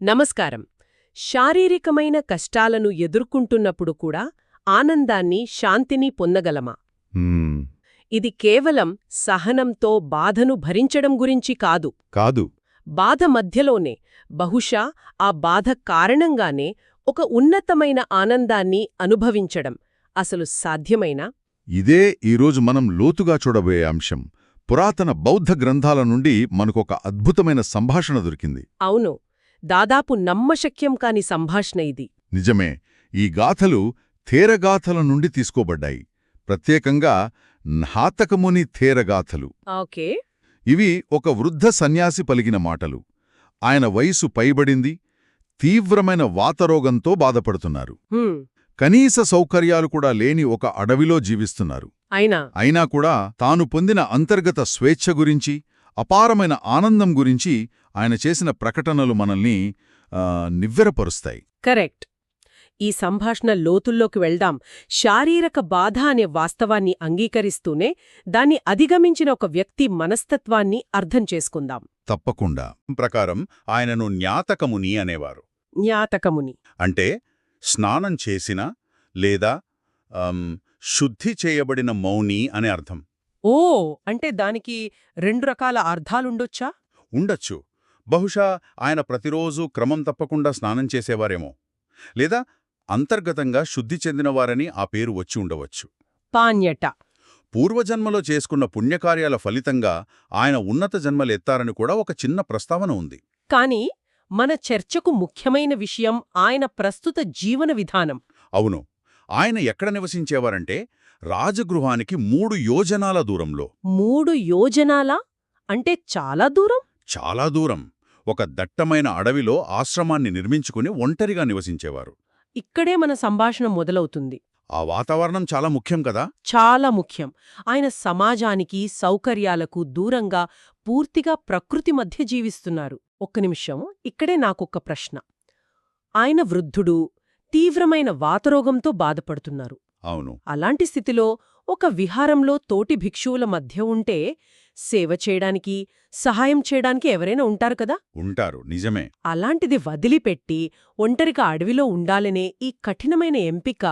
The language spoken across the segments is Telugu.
నమస్కారం. శారీరకమైన కష్టాలను ఎదుర్కొంటున్నప్పుడు కూడా ఆనందాన్ని, శాంతిని పొందగలమా? ఇది కేవలం సహనంతో బాధను భరించడం గురించి కాదు. కాదు. బాధ మధ్యలోనే, బహుశా ఆ బాధ కారణంగానే ఒక ఉన్నతమైన ఆనందాన్ని అనుభవించడం అసలు సాధ్యమేనా? ఇదే ఈరోజు మనం లోతుగా చూడబోయే అంశం. పురాతన బౌద్ధ గ్రంథాల నుండి మనకొక అద్భుతమైన సంభాషణ దొరికింది. అవును, దాదాపు నమ్మశక్యం కాని సంభాషణ ఇది. నిజమే. ఈ గాథలు థేరగాథల నుండి తీసుకోబడ్డాయి. ప్రత్యేకంగా న్హాతకముని థేరగాథలు. ఓకే. ఇవి ఒక వృద్ధ సన్యాసి పలికిన మాటలు. ఆయన వయసు పైబడింది, తీవ్రమైన వాతరోగంతో బాధపడుతున్నారు. కనీస సౌకర్యాలు కూడా లేని ఒక అడవిలో జీవిస్తున్నారు. అయినా కూడా తాను పొందిన అంతర్గత స్వేచ్ఛ గురించి, అపారమైన ఆనందం గురించి ఆయన చేసిన ప్రకటనలు మనల్ని నివ్వెరపరుస్తాయి. కరెక్ట్. ఈ సంభాషణ లోతుల్లోకి వెళ్దాం. శారీరక బాధ అనే వాస్తవాన్ని అంగీకరిస్తూనే దాన్ని అధిగమించిన ఒక వ్యక్తి మనస్తత్వాన్ని అర్థం చేసుకుందాం. తప్పకుండా. ప్రకారం ఆయనను జ్ఞాతకముని అనేవారు. జ్ఞాతకముని అంటే స్నానం చేసిన లేదా శుద్ధి చేయబడిన మౌని అనే అర్థం. ఓ, అంటే దానికి రెండు రకాల అర్థాలుండొచ్చా? ఉండొచ్చు. బహుశా ఆయన ప్రతిరోజూ క్రమం తప్పకుండా స్నానం చేసేవారేమో, లేదా అంతర్గతంగా శుద్ధి చెందినవారని ఆ పేరు వచ్చి ఉండవచ్చు. పాణ్యట. పూర్వజన్మలో చేసుకున్న పుణ్యకార్యాల ఫలితంగా ఆయన ఉన్నత జన్మలెత్తారని కూడా ఒక చిన్న ప్రస్తావన ఉంది. కాని మన చర్చకు ముఖ్యమైన విషయం ఆయన ప్రస్తుత జీవన విధానం. అవును. ఆయన ఎక్కడ నివసించేవారంటే రాజగృహానికి 3 యోజనాల దూరంలో. 3 యోజనాలా? అంటే చాలా దూరం. చాలా దూరం. ఒక దట్టమైన అడవిలో ఆశ్రమాన్ని నిర్మించుకుని ఒంటరిగా నివసించేవారు. ఇక్కడే మన సంభాషణ మొదలవుతుంది. ఆ వాతావరణం చాలా ముఖ్యం కదా. చాలా ముఖ్యం. ఆయన సమాజానికి, సౌకర్యాలకు దూరంగా పూర్తిగా ప్రకృతి మధ్య జీవిస్తున్నారు. ఒక్క నిమిషం, ఇక్కడే నాకొక్క ప్రశ్న. ఆయన వృద్ధుడు, తీవ్రమైన వాతరోగంతో బాధపడుతున్నారు. అవును. అలాంటి స్థితిలో ఒక విహారంలో తోటి భిక్షువుల మధ్య ఉంటే సేవ చేయడానికి, సహాయం చేయడానికి ఎవరైనా ఉంటారు కదా. ఉంటారు, నిజమే. అలాంటిది వదిలిపెట్టి ఒంటరిగా అడవిలో ఉండాలనే ఈ కఠినమైన ఎంపిక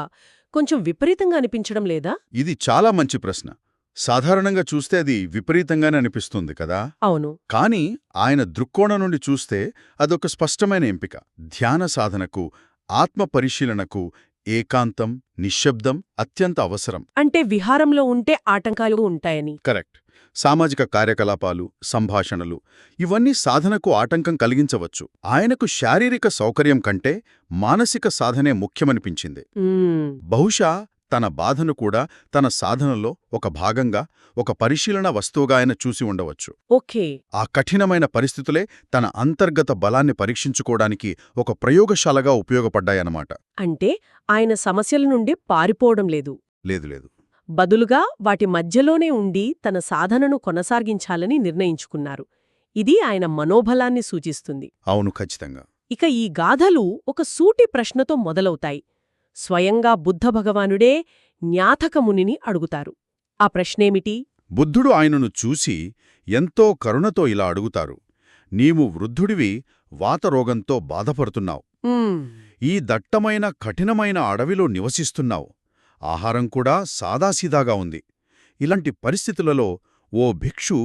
కొంచెం విపరీతంగా అనిపించడం లేదా? ఇది చాలా మంచి ప్రశ్న. సాధారణంగా చూస్తే అది విపరీతంగానే అనిపిస్తుంది కదా. అవును. కానీ ఆయన దృక్కోణం నుండి చూస్తే అదొక స్పష్టమైన ఎంపిక. ధ్యాన సాధనకు, ఆత్మ పరిశీలనకు ఏకాంతం, నిశ్శబ్దం అత్యంత అవసరం. అంటే విహారంలో ఉంటే ఆటంకాలు ఉంటాయని. కరెక్ట్. సామాజిక కార్యకలాపాలు, సంభాషణలు ఇవన్నీ సాధనకు ఆటంకం కలిగించవచ్చు. ఆయనకు శారీరక సౌకర్యం కంటే మానసిక సాధనే ముఖ్యమనిపించింది. బహుశా తన బాధను కూడా తన సాధనలో ఒక భాగంగా, ఒక పరిశీలన వస్తువుగా ఆయన చూసి ఉండవచ్చు. ఓకే. ఆ కఠినమైన పరిస్థితులే తన అంతర్గత బలాన్ని పరీక్షించుకోవడానికి ఒక ప్రయోగశాలగా ఉపయోగపడ్డాయన్నమాట. అంటే ఆయన సమస్యల నుండి పారిపోవడం లేదు. లేదు. బదులుగా వాటి మధ్యలోనే ఉండి తన సాధనను కొనసాగించాలని నిర్ణయించుకున్నారు. ఇది ఆయన మనోబలాన్ని సూచిస్తుంది. అవును, ఖచ్చితంగా. ఇక ఈ గాథలు ఒక సూటి ప్రశ్నతో మొదలవుతాయి. స్వయంగా బుద్ధ భగవానుడే జ్ఞాతకమునిని అడుగుతారు. ఆ ప్రశ్నేమిటి? బుద్ధుడు ఆయనను చూసి ఎంతో కరుణతో ఇలా అడుగుతారు. నీవు వృద్ధుడివి, వాతరోగంతో బాధపడుతున్నావు. ఈ దట్టమైన కఠినమైన అడవిలో నివసిస్తున్నావు. ఆహారం కూడా సాదాసీదాగా ఉంది. ఇలాంటి పరిస్థితులలో ఓ భిక్షు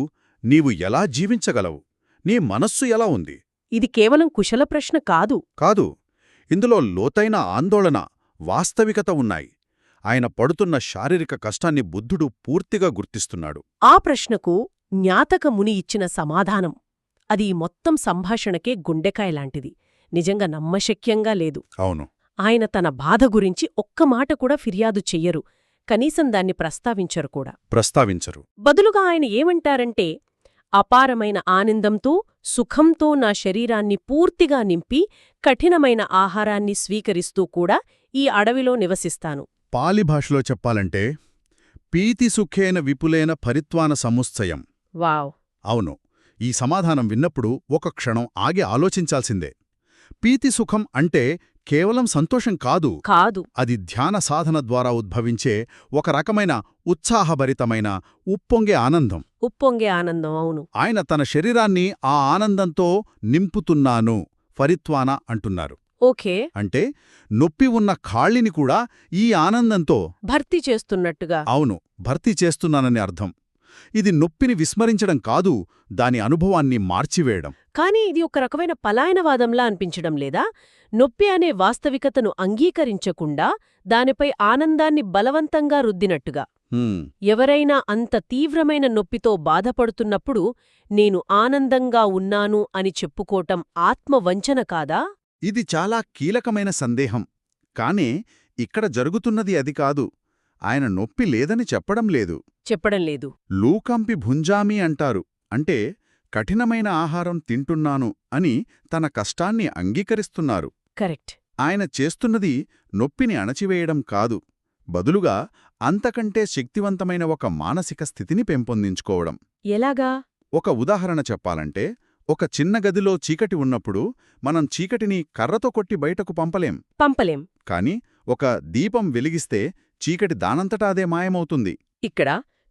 నీవు ఎలా జీవించగలవు? నీ మనస్సు ఎలా ఉంది? ఇది కేవలం కుశల ప్రశ్న కాదు. కాదు. ఇందులో లోతైన ఆందోళన, వాస్తవికత ఉన్నాయి. ఆయన పడుతున్న శారీరక కష్టాన్ని బుద్ధుడు పూర్తిగా గుర్తిస్తున్నాడు. ఆ ప్రశ్నకు జ్ఞాతకముని ఇచ్చిన సమాధానం, అది ఈ మొత్తం సంభాషణకే గుండెకాయలాంటిది. నిజంగా నమ్మశక్యంగా లేదు. అవును. ఆయన తన బాధ గురించి ఒక్క మాట కూడా ఫిర్యాదు చెయ్యరు. కనీసం దాన్ని ప్రస్తావించరు. బదులుగా ఆయన ఏమంటారంటే, అపారమైన ఆనందంతో, సుఖంతో నా శరీరాన్ని పూర్తిగా నింపి, కఠినమైన ఆహారాన్ని స్వీకరిస్తూ కూడా ఈ అడవిలో నివసిస్తాను. పాలి భాషలో చెప్పాలంటే పీతిసుఖేన విపులేన పరిత్వాన సముచ్చయం. వావ్. అవును. ఈ సమాధానం విన్నప్పుడు ఒక క్షణం ఆగి ఆలోచించాల్సిందే. పీతిసుఖం అంటే కేవలం సంతోషం కాదు. అది ధ్యాన సాధన ద్వారా ఉద్భవించే ఒక రకమైన ఉత్సాహభరితమైన ఉప్పొంగే ఆనందం. అవును. ఆయన తన శరీరాన్ని ఆ ఆనందంతో నింపుతున్నాను, ఫరిత్వానా అంటున్నారు. ఓకే. అంటే నొప్పి ఉన్న ఖాళిని కూడా ఈ ఆనందంతో భర్తీ చేస్తున్నట్టుగా. అవును, భర్తీ చేస్తున్నానని అర్థం. ఇది నొప్పిని విస్మరించడం కాదు, దాని అనుభవాన్ని మార్చివేయడం. కానీ ఇది ఒక రకమైన పలాయనవాదంలా అనిపించడం లేదా? నొప్పి అనే వాస్తవికతను అంగీకరించకుండా దానిపై ఆనందాన్ని బలవంతంగా రుద్దినట్టుగా. ఎవరైనా అంత తీవ్రమైన నొప్పితో బాధపడుతున్నప్పుడు నేను ఆనందంగా ఉన్నాను అని చెప్పుకోవటం ఆత్మవంచన కాదా? ఇది చాలా కీలకమైన సందేహం. కానే ఇక్కడ జరుగుతున్నది అది కాదు. ఆయన నొప్పి లేదని చెప్పడం లేదు. చెప్పడం లేదు. లూకంపి భుంజామి అంటారు. అంటే కఠినమైన ఆహారం తింటున్నాను అని తన కష్టాన్ని అంగీకరిస్తున్నారు. కరెక్ట్. ఆయన చేస్తున్నది నొప్పిని అణచివేయడం కాదు, బదులుగా అంతకంటే శక్తివంతమైన ఒక మానసిక స్థితిని పెంపొందించుకోవడం. ఎలాగా? ఒక ఉదాహరణ చెప్పాలంటే, ఒక చిన్న గదిలో చీకటి ఉన్నప్పుడు మనం చీకటిని కర్రతో కొట్టి బయటకు పంపలేం. కాని ఒక దీపం వెలిగిస్తే చీకటి దానంతటా అదే మాయమవుతుంది. ఇక్కడ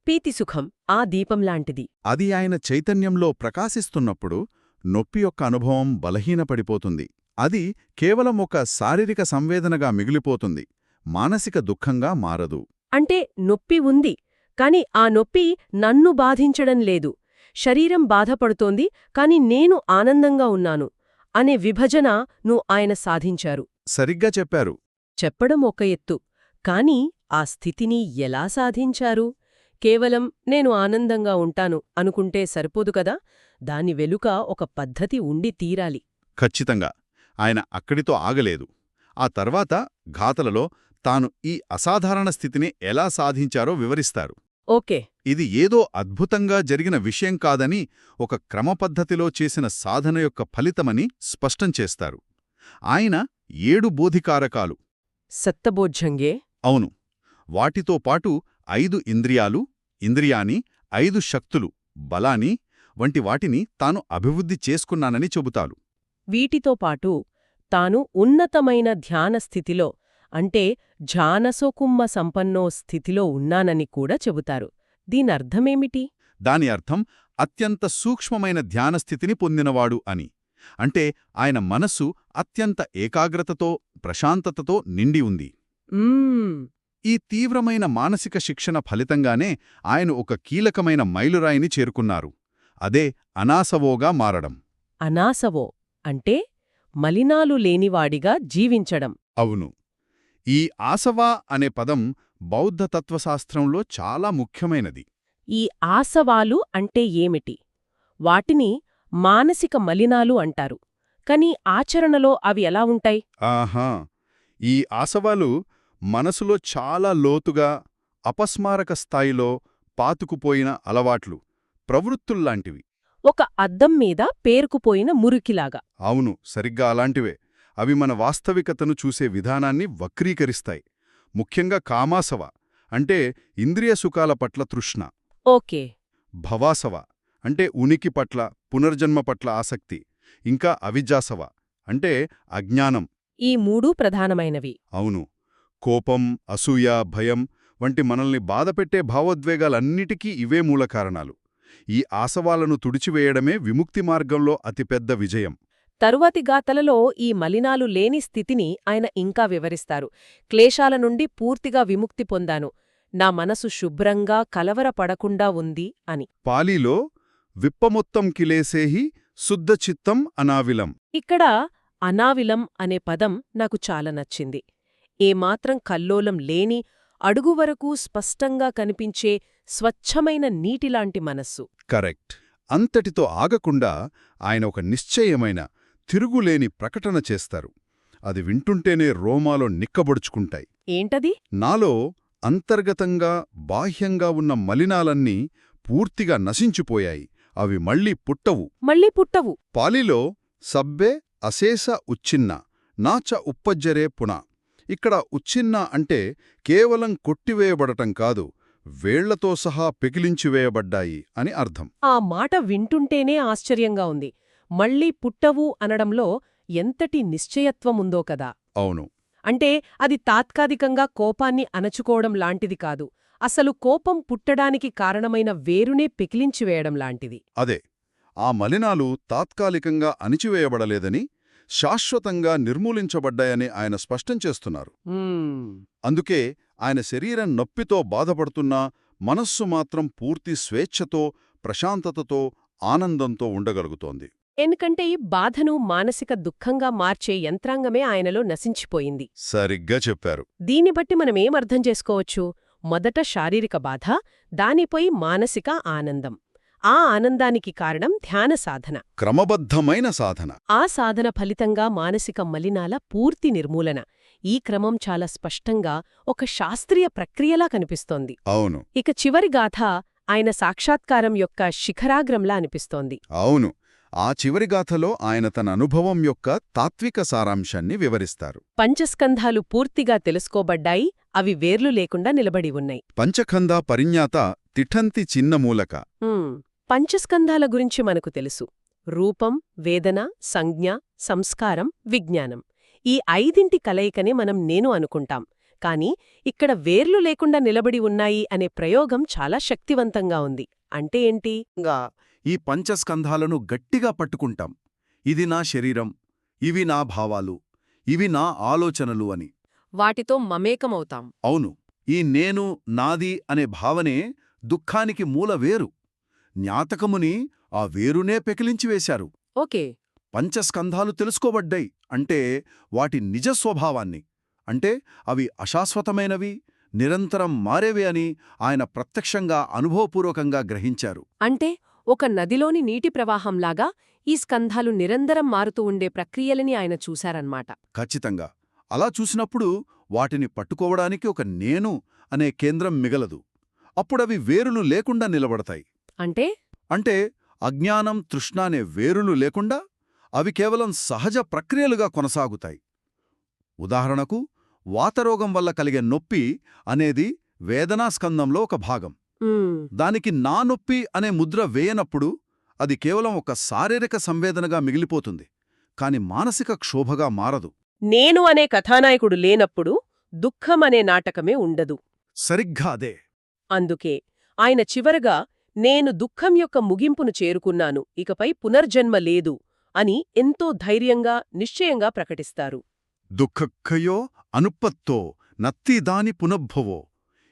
పీతిసుఖం ఆ దీపంలాంటిది. అది ఆయన చైతన్యంలో ప్రకాశిస్తున్నప్పుడు నొప్పి యొక్క అనుభవం బలహీనపడిపోతుంది. అది కేవలం ఒక శారీరక సంవేదనగా మిగిలిపోతుంది, మానసిక దుఃఖంగా మారదు. అంటే నొప్పి ఉంది, కాని ఆ నొప్పి నన్ను బాధించడం లేదు. శరీరం బాధపడుతోంది, కాని నేను ఆనందంగా ఉన్నాను అనే విభజనను ఆయన సాధించారు. సరిగ్గా చెప్పారు. చెప్పడం ఒక ఎత్తు, కాని ఆ స్థితిని ఎలా సాధించారు? కేవలం నేను ఆనందంగా ఉంటాను అనుకుంటే సరిపోదు కదా, దాని వెలుక ఒక పద్ధతి ఉండి తీరాలి. ఖచ్చితంగా. ఆయన అక్కడితో ఆగలేదు. ఆ తర్వాత గాథలలో తాను ఈ అసాధారణ స్థితిని ఎలా సాధించారో వివరిస్తారు. ఓకే. ఇది ఏదో అద్భుతంగా జరిగిన విషయం కాదని, ఒక క్రమపద్ధతిలో చేసిన సాధన యొక్క ఫలితమని స్పష్టం చేస్తారు. ఆయన 7 బోధికారకాలు. సత్తబోజ్జంగే. అవును. వాటితో పాటు 5 ఇంద్రియాని, 5 శక్తులు, బలాని వంటి వాటిని తాను అభివృద్ధి చేసుకున్నానని చెబుతారు. వీటితో పాటు తాను ఉన్నతమైన ధ్యాన స్థితిలో, అంటే ఝానసోకుమ్మ సంపన్నో స్థితిలో ఉన్నానని కూడా చెబుతారు. దీనర్థమేమిటి? దాని అర్థం అత్యంత సూక్ష్మమైన ధ్యానస్థితిని పొందినవాడు అని. అంటే ఆయన మనస్సు అత్యంత ఏకాగ్రతతో, ప్రశాంతతతో నిండి ఉంది. ఈ తీవ్రమైన మానసిక శిక్షణ ఫలితంగానే ఆయన ఒక కీలకమైన మైలురాయిని చేరుకున్నారు. అదే అనాసవోగా మారడం. అనాసవో అంటే మలినాలు లేనివాడిగా జీవించడం. అవును. ఈ ఆసవా అనే పదం బౌద్ధ తత్వశాస్త్రంలో చాలా ముఖ్యమైనది. ఈ ఆసవాలు అంటే ఏమిటి? వాటిని మానసిక మలినాలు అంటారు. కాని ఆచరణలో అవి ఎలా ఉంటాయి? ఆహా. ఈ ఆసవాలు మనసులో చాలా లోతుగా, అపస్మారక స్థాయిలో పాతుకుపోయిన అలవాట్లు, ప్రవృత్తుల్లాంటివి. ఒక అద్దం మీద పేరుకుపోయిన మురికిలాగా. అవును, సరిగ్గా అలాంటివే. అవి మన వాస్తవికతను చూసే విధానాన్ని వక్రీకరిస్తాయి. ముఖ్యంగా కామాసవ అంటే ఇంద్రియ సుఖాల పట్ల తృష్ణ. ఓకే. భవాసవ అంటే ఉనికి పట్ల, పునర్జన్మ పట్ల ఆసక్తి. ఇంకా అవిజాసవ అంటే అజ్ఞానం. ఈ 3 ప్రధానమైనవి. అవును. కోపం, అసూయ, భయం వంటి మనల్ని బాధపెట్టే భావోద్వేగాలన్నిటికీ ఇవే మూల కారణాలు. ఈ ఆసవాలను తుడిచివేయడమే విముక్తి మార్గంలో అతిపెద్ద విజయం. తరువాతి గాథలలో ఈ మలినాలు లేని స్థితిని ఆయన ఇంకా వివరిస్తారు. క్లేశాల నుండి పూర్తిగా విముక్తి పొందాను, నా మనసు శుభ్రంగా కలవరపడకుండా ఉంది అని. పాలీలో విప్పమొత్తం కిలేసేహి శుద్ధచిత్తం అనావిలం. ఇక్కడ అనావిలం అనే పదం నాకు చాలా నచ్చింది. ఏమాత్రం కల్లోలం లేని, అడుగువరకు స్పష్టంగా కనిపించే స్వచ్ఛమైన నీటిలాంటి మనస్సు. కరెక్ట్. అంతటితో ఆగకుండా ఆయన ఒక నిశ్చయమైన, తిరుగులేని ప్రకటన చేస్తారు. అది వింటుంటేనే రోమాలో నిక్కబొడుచుకుంటాయి. ఏంటది? నాలో అంతర్గతంగా, బాహ్యంగా ఉన్న మలినాలన్నీ పూర్తిగా నశించిపోయాయి. అవి మళ్లీ పుట్టవు. పాలిలో సబ్బే అశేష ఉచ్చిన్న నాచ ఉప్పజ్జరే పున. ఇక్కడ ఉచ్చిన్న అంటే కేవలం కొట్టివేయబడటం కాదు, వేళ్లతో సహా పెకిలించివేయబడ్డాయి అని అర్థం. ఆ మాట వింటుంటేనే ఆశ్చర్యంగా ఉంది. మళ్లీ పుట్టవు అనడంలో ఎంతటి నిశ్చయత్వముందో కదా. అవును. అంటే అది తాత్కాలికంగా కోపాన్ని అణచుకోవడం లాంటిది కాదు, అసలు కోపం పుట్టడానికి కారణమైన వేరునే పెకిలించివేయడం లాంటిది. అదే. ఆ మలినాలు తాత్కాలికంగా అణిచివేయబడలేదని, శాశ్వతంగా నిర్మూలించబడ్డాయని ఆయన స్పష్టం చేస్తున్నారు. అందుకే ఆయన శరీరం నొప్పితో బాధపడుతున్నా మనస్సు మాత్రం పూర్తి స్వేచ్ఛతో, ప్రశాంతతతో, ఆనందంతో ఉండగలుగుతోంది. ఎందుకంటే ఈ బాధను మానసిక దుఃఖంగా మార్చే యంత్రాంగమే ఆయనలో నశించిపోయింది. సరిగ్గా చెప్పారు. దీన్ని బట్టి మనమేం అర్థం చేసుకోవచ్చు? మొదట శారీరక బాధ, దానిపై మానసిక ఆనందం. ఆ ఆనందానికి కారణం ధ్యాన సాధన, క్రమబద్ధమైన సాధన. ఆ సాధన ఫలితంగా మానసిక మలినాల పూర్తి నిర్మూలన. ఈ క్రమం చాలా స్పష్టంగా ఒక శాస్త్రీయ ప్రక్రియలా కనిపిస్తోంది. అవును. ఇక చివరి గాథ ఆయన సాక్షాత్కారం యొక్క శిఖరాగ్రంలా అనిపిస్తోంది. అవును. ఆ చివరి గాథలో ఆయన తన అనుభవం యొక్క తాత్విక సారాంశాన్ని వివరిస్తారు. పంచస్కంధాలు పూర్తిగా తెలుసుకోబడ్డాయి, అవి వేర్లు లేకుండా నిలబడి ఉన్నాయి. పంచఖందా పరిజ్ఞాత తిఠంతి చిన్న మూలక. పంచస్కంధాల గురించి మనకు తెలుసు. రూపం, వేదన, సంజ్ఞ, సంస్కారం, విజ్ఞానం. ఈ ఐదింటి కలయికనే మనం నేను అనుకుంటాం. కాని ఇక్కడ వేర్లు లేకుండా నిలబడి ఉన్నాయి అనే ప్రయోగం చాలా శక్తివంతంగా ఉంది. అంటే ఏంటి? ఈ పంచస్కంధాలను గట్టిగా పట్టుకుంటాం. ఇది నా శరీరం, ఇవి నా భావాలు, ఇవి నా ఆలోచనలు అని. వాటితో మమేకమవుతాం. అవును. ఈ నేను, నాది అనే భావనే దుఃఖానికి మూల వేరు. జ్ఞాతకముని ఆ వేరునే పెకిలించివేశారు. ఓకే. పంచస్కంధాలు తెలుసుకోబడ్డాయి అంటే వాటి నిజ స్వభావాన్ని, అంటే అవి అశాశ్వతమైనవి, నిరంతరం మారేవే అని ఆయన ప్రత్యక్షంగా అనుభవపూర్వకంగా గ్రహించారు. అంటే ఒక నదిలోని నీటి ప్రవాహంలాగా ఈ స్కంధాలు నిరంతరం మారుతూ ఉండే ప్రక్రియలని ఆయన చూశారన్నమాట. ఖచ్చితంగా. అలా చూసినప్పుడు వాటిని పట్టుకోవడానికి ఒక నేను అనే కేంద్రం మిగలదు. అప్పుడవి వేరులు లేకుండా నిలబడతాయి. అంటే అజ్ఞానం, తృష్ణ అనే వేరులు లేకుండా అవి కేవలం సహజ ప్రక్రియలుగా కొనసాగుతాయి. ఉదాహరణకు, వాతరోగం వల్ల కలిగే నొప్పి అనేది వేదనాస్కందంలో ఒక భాగం. దానికి నా నొప్పి అనే ముద్ర వేయనప్పుడు అది కేవలం ఒక శారీరక సంవేదనగా మిగిలిపోతుంది, కాని మానసిక క్షోభగా మారదు. నేను అనే కథానాయకుడు లేనప్పుడు దుఃఖం అనే నాటకమే ఉండదు. సరిగ్గా అదే. అందుకే ఆయన చివరగా నేను దుఃఖం యొక్క ముగింపును చేరుకున్నాను, ఇకపై పునర్జన్మ లేదు అని ఎంతో ధైర్యంగా, నిశ్చయంగా ప్రకటిస్తారు. దుఃఖక్కయో అనుపత్తో నత్తిదాని పునఃభవో.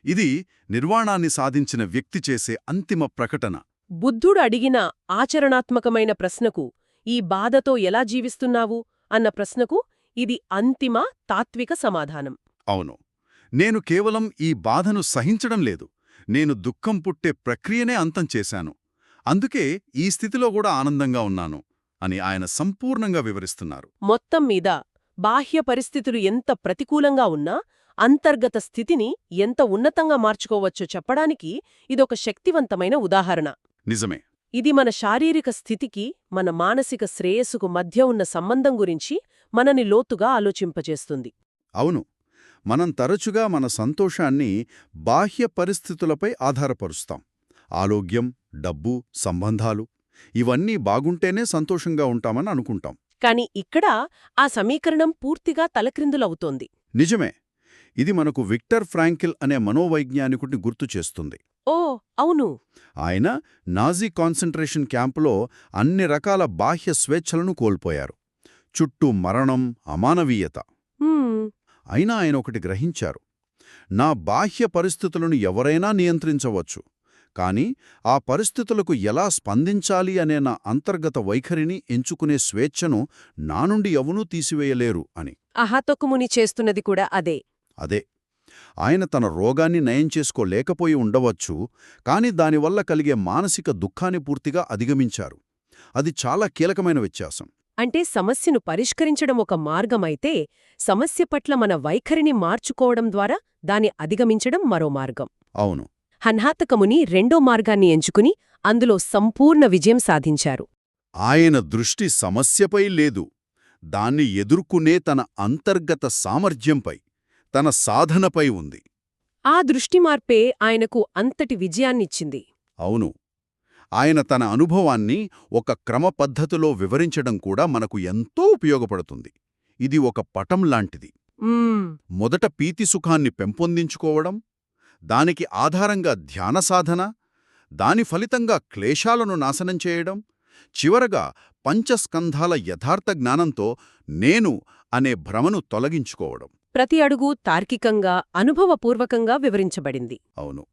ఇది నిర్వాణాన్ని సాధించిన వ్యక్తి చేసే అంతిమ ప్రకటన. బుద్ధుడు అడిగిన ఆచరణాత్మకమైన ప్రశ్నకు, ఈ బాధతో ఎలా జీవిస్తున్నావు అన్న ప్రశ్నకు ఇది అంతిమ తాత్విక సమాధానం. అవును. నేను కేవలం ఈ బాధను సహించడం లేదు, నేను దుఃఖం పుట్టే ప్రక్రియనే అంతం చేశాను. అందుకే ఈ స్థితిలో కూడా ఆనందంగా ఉన్నాను అని ఆయన సంపూర్ణంగా వివరిస్తున్నారు. మొత్తం మీద బాహ్య పరిస్థితులు ఎంత ప్రతికూలంగా ఉన్నా అంతర్గత స్థితిని ఎంత ఉన్నతంగా మార్చుకోవచ్చో చెప్పడానికి ఇదొక శక్తివంతమైన ఉదాహరణ. నిజమే. ఇది మన శారీరక స్థితికి, మన మానసిక శ్రేయస్సుకు మధ్య ఉన్న సంబంధం గురించి మనని లోతుగా ఆలోచింపజేస్తుంది. అవును. మనం తరచుగా మన సంతోషాన్ని బాహ్య పరిస్థితులపై ఆధారపరుస్తాం. ఆరోగ్యం, డబ్బు, సంబంధాలు ఇవన్నీ బాగుంటేనే సంతోషంగా ఉంటామని అనుకుంటాం. కాని ఇక్కడ ఆ సమీకరణం పూర్తిగా తలక్రిందులవుతోంది. నిజమే. ఇది మనకు విక్టర్ ఫ్రాంకిల్ అనే మనోవైజ్ఞానికుడిని గుర్తు చేస్తుంది. ఓ అవును. ఆయన నాజీ కాన్సంట్రేషన్ క్యాంపులో అన్ని రకాల బాహ్య స్వేచ్ఛలను కోల్పోయారు. చుట్టూ మరణం, అమానవీయత. అయినా ఆయన ఒకటి గ్రహించారు. నా బాహ్య పరిస్థితులను ఎవరైనా నియంత్రించవచ్చు, కాని ఆ పరిస్థితులకు ఎలా స్పందించాలి అనే నా అంతర్గత వైఖరిని ఎంచుకునే స్వేచ్ఛను నా నుండి ఎవనూ తీసివేయలేరు అని. అహాతొక్కుముని చేస్తున్నది కూడా అదే. అదే. ఆయన తన రోగాన్ని నయం చేసుకోలేకపోయి ఉండవచ్చు, కాని దానివల్ల కలిగే మానసిక దుఃఖాన్ని పూర్తిగా అధిగమించారు. అది చాలా కీలకమైన వ్యత్యాసం. అంటే సమస్యను పరిష్కరించడం ఒక మార్గమైతే, సమస్య పట్ల మన వైఖరిని మార్చుకోవడం ద్వారా దాన్ని అధిగమించడం మరో మార్గం. అవును. హన్హాతకముని రెండో మార్గాన్ని ఎంచుకుని అందులో సంపూర్ణ విజయం సాధించారు. ఆయన దృష్టి సమస్యపై లేదు, దాన్ని ఎదుర్కొనే తన అంతర్గత సామర్థ్యంపై, తన సాధనపై ఉంది. ఆ దృష్టిమార్పే ఆయనకు అంతటి విజయాన్నిచ్చింది. అవును. ఆయన తన అనుభవాన్ని ఒక క్రమపద్ధతిలో వివరించడం కూడా మనకు ఎంతో ఉపయోగపడుతుంది. ఇది ఒక పటం లాంటిది. మొదట పీతి సుఖాన్ని పెంపొందించుకోవడం, దానికి ఆధారంగా ధ్యాన సాధన, దాని ఫలితంగా క్లేశాలను నాశనం చేయడం, చివరగా పంచస్కంధాల యథార్థ జ్ఞానంతో నేను అనే భ్రమను తొలగించుకోవడం. ప్రతి అడుగు తార్కికంగా అనుభవపూర్వకంగా వివరించబడింది. అవును.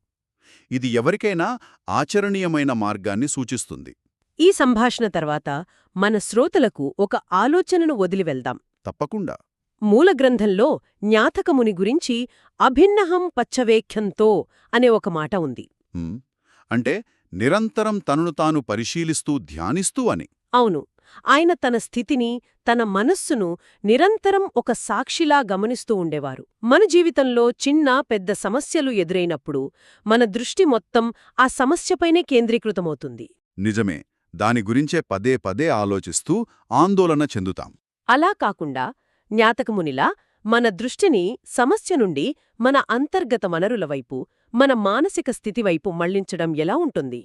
ఇది ఎవరికైనా ఆచరణీయమైన మార్గాన్ని సూచిస్తుంది. ఈ సంభాషణ తర్వాత మన శ్రోతలకు ఒక ఆలోచనను వదిలివెళ్దాం. తప్పకుండా. మూలగ్రంథంలో జ్ఞాతకముని గురించి అభిన్నహం పచ్చవేఖ్యంతో అనే ఒక మాట ఉంది. అంటే నిరంతరం తనను తాను పరిశీలిస్తూ ధ్యానిస్తూ అని. అవును. ఆయన తన స్థితిని, తన మనస్సును నిరంతరం ఒక సాక్షిలా గమనిస్తూ ఉండేవారు. మన జీవితంలో చిన్న పెద్ద సమస్యలు ఎదురైనప్పుడు మన దృష్టి మొత్తం ఆ సమస్యపైనే కేంద్రీకృతమవుతుంది. నిజమే. దాని గురించే పదే పదే ఆలోచిస్తూ ఆందోళన చెందుతాం. అలా కాకుండా జ్ఞాతకమునిలా మన దృష్టిని సమస్య నుండి మన అంతర్గత వనరుల వైపు, మన మానసిక స్థితి వైపు మళ్లించడం ఎలా ఉంటుంది?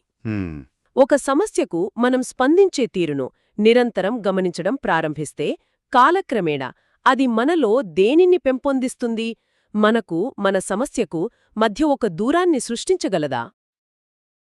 ఒక సమస్యకు మనం స్పందించే తీరును నిరంతరం గమనించడం ప్రారంభిస్తే కాలక్రమేణా అది మనలో దేనిని పెంపొందిస్తుంది? మనకు, మన సమస్యకు మధ్య ఒక దూరాన్ని సృష్టించగలదా?